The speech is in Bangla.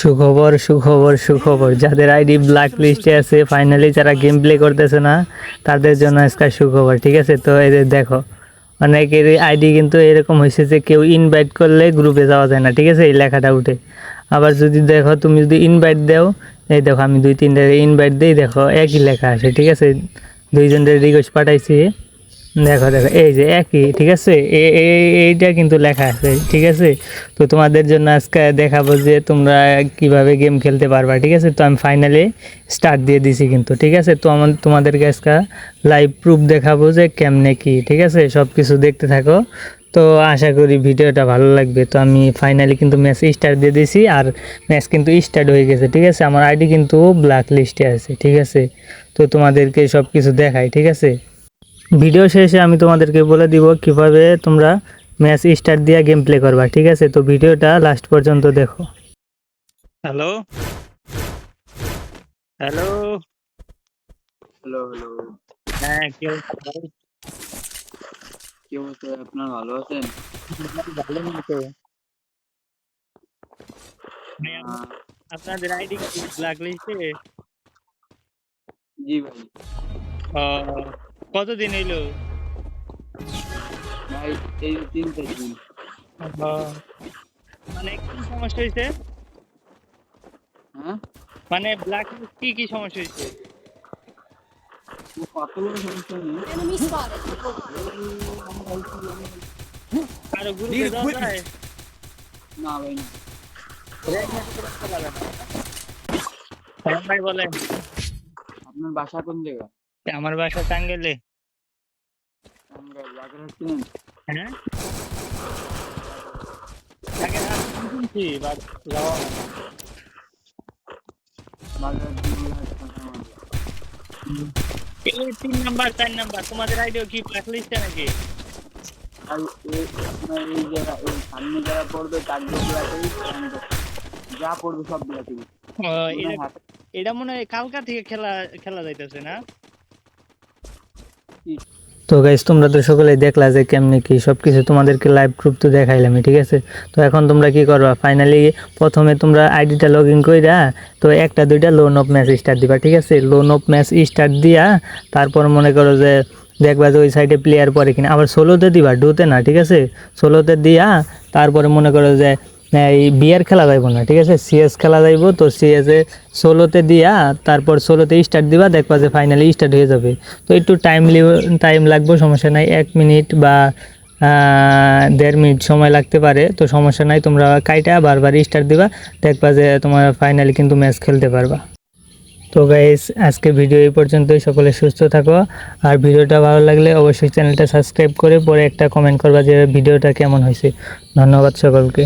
সুখবর সুখবর সুখবর, যাদের আইডি ব্ল্যাক লিস্টে আছে ফাইনালি যারা গেম প্লে করতেছে না তাদের জন্য আজকে সুখবর। ঠিক আছে, তো এই যে দেখো অনেকের আইডি কিন্তু এরকম হয়েছে যে কেউ ইনভাইট করলে গ্রুপে যাওয়া যায় না। ঠিক আছে, এই লেখাটা উঠে। আবার যদি দেখো তুমি যদি ইনভাইট দাও, এই দেখো আমি 2-3টা ইনভাইট দিই, দেখো একই লেখা আসে। ঠিক আছে, দুইজনের রিকোয়েস্ট পাঠাইছি, দেখো দেখো এই যে একই। ঠিক আছে, এইটা কিন্তু লেখা আছে। ঠিক আছে, তো তোমাদের জন্য আজকে দেখাবো যে তোমরা কিভাবে গেম খেলতে পারবা। ঠিক আছে, তো আমি ফাইনালি স্টার্ট দিয়ে দিছি কিন্তু। ঠিক আছে, তো তোমাদেরকে আজকে লাইভ প্রুফ দেখাবো যে কেমনে কি। ঠিক আছে, সব কিছু দেখতে থাকো, তো আশা করি ভিডিওটা ভালো লাগবে। তো আমি ফাইনালি কিন্তু ম্যাচ স্টার্ট দিয়ে দিয়েছি, আর ম্যাচ কিন্তু স্টার্ট হয়ে গেছে। ঠিক আছে, আমার আইডি কিন্তু ব্ল্যাক লিস্টে আছে। ঠিক আছে, তো তোমাদেরকে সব কিছু দেখাই। ঠিক আছে, ভিডিও শেষে আমি তোমাদেরকে বলে দিব কিভাবে তোমরা ম্যাচ স্টার্ট দিয়ে গেম প্লে করবা। ঠিক আছে, তো ভিডিওটা লাস্ট পর্যন্ত দেখো। হ্যালো হ্যালো হ্যালো হ্যালো, হ্যাঁ, কি কি অবস্থা? আপনার ভালো আছেন? ভালো মতো। আহ, আপনাদের আইডি কি ব্ল্যাক লিস্টে? জি ভাই। কতদিন এলো? ভাই এই 3-4 দিন। মানে কি সমস্যা হয়েছে? হ্যাঁ, মানে ব্ল্যাক লিস্ট কি সমস্যা হয়েছে? কত বড় সমস্যা নেই। Enemy spotted. কারো গ্রুপে যাওয়া যায়? না ভাই না। হ্যাঁ ভাই বলেন। আপনার বাসা কোন জায়গা? আমার বাসা টাঙ্গাইলে। আমরা বাগেরহাট চিনেন? হ্যাঁ, আগে শুনছি বাট যাওয়া হয় না। বাগেরহাট জুনাগড় হাসপাতাল। এই 3 নাম্বার 4 নাম্বার তোমাদের আইডিও কি ব্ল্যাক লিস্টে নাকি? আর আপনার এই জায়গা, এই সামনে যারা পড়বে তার ব্ল্যাকই, যা পড়বে সব ব্ল্যাকই। এটা এটা মনে হয় কালকা থেকে খেলা খেলা যাইতেছে না? তো গাইস, তোমরা তো সকলেই দেখলা যে কেমনে কি সব কিছু তোমাদেরকে লাইভ প্রুফ তো দেখাইলাম। ঠিক আছে, তো এখন তোমরা কি করবা, ফাইনালি প্রথমে তোমরা আইডিটা লগ ইন কইরা তো 1-2টা লোন অফ ম্যাচ স্টার্ট দিবা। ঠিক আছে, লোন অফ ম্যাচ স্টার্ট দিয়া তারপর মনে করো যে দেখবা যে ওই সাইডে প্লেয়ার পরে কিনা, আবার সোলোতে দিবা, ডুতে না। ঠিক আছে, সোলোতে দিয়া তারপরে মনে করো যে এই বিয়ার খেলা যাইব না। ঠিক আছে, সিএস খেলা যাইব, তো সিএসে সোলোতে দিয়া তারপর সোলোতে স্টার্ট দিবা, দেখবা যে ফাইনালি স্টার্ট হয়ে যাবে। তো একটু টাইম লাগবে, সমস্যা নাই, 1 মিনিট বা 1.5 মিনিট সময় লাগতে পারে, তো সমস্যা নাই। তোমরা কাইটা বারবার স্টার্ট দিবা, দেখবা যে তোমার ফাইনালি কিন্তু ম্যাচ খেলতে পারবা। তো গাইস, আজকে ভিডিও এই পর্যন্তই। সকলে সুস্থ থাকো, আর ভিডিওটা ভালো লাগলে অবশ্যই চ্যানেলটা সাবস্ক্রাইব করে পরে একটা কমেন্ট করবা যে ভিডিওটা কেমন হয়েছে। ধন্যবাদ সকলকে।